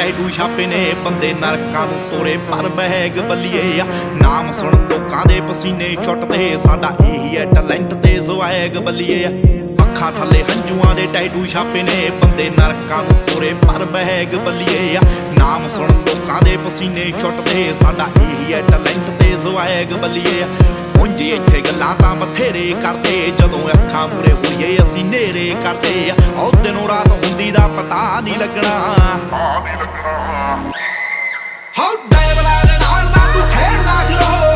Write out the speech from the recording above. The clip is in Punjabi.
ਟੈਟੂ ਛਾਪੇ ਨੇ ਬੰਦੇ ਨਰਕਾਂ ਨੂੰ ਤੋਰੇ ਪਰ ਬਹਿਗ ਬੱਲੀਏ ਆ ਨਾਮ ਸੁਣ ਲੋਕਾਂ ਦੇ ਪਸੀਨੇ ਛੁੱਟਦੇ ਸਾਡਾ ਇਹੀ ਹੈ ਟੈਲੈਂਟ ਤੇ ਸਵੈਗ ਬੱਲੀਏ ਆ ਅੱਖਾਂ ਥੱਲੇ ਹੰਝੂਆਂ ਦੇ ਟੈਟੂ ਛਾਪੇ ਨੇ ਬੰਦੇ ਨਰਕਾਂ ਨੂੰ ਤੋਰੇ ਪਰ ਬਹਿਗ ਬੱਲੀਏ ਆ ਨਾਮ ਸੁਣ ਲੋਕਾਂ ਦੇ ਪਸੀਨੇ ਛੁੱਟਦੇ ਸਾਡਾ ਇਹੀ ਹੈ ਟੈਲੈਂਟ ਤੇ ਸਵੈਗ ਬੱਲੀਏ ਆ ਉਂਝ ਇੱਥੇ ਗੱਲਾਂ ਤਾਂ ਬਥੇਰੇ ਕਰਦੇ ਜਦੋਂ ਅੱਖਾਂ ਮੂਰੇ ਹੋਈਏ ਅਸੀਂ ਨੇਰੇ ਕਰਦੇ ਆ ਉਹ ਦਿਨੋਂ ਰਾਤ ਹੁੰਦੀ ਦਾ ਪਤਾ ਨਹੀਂ ਲੱਗਣਾ ਹਾਉ ਡੈਵਲਾਂ ਦੇ ਨਾਲ ਨਾ ਤੂੰ ਖੇਡਣਾ ਫਿਰੋ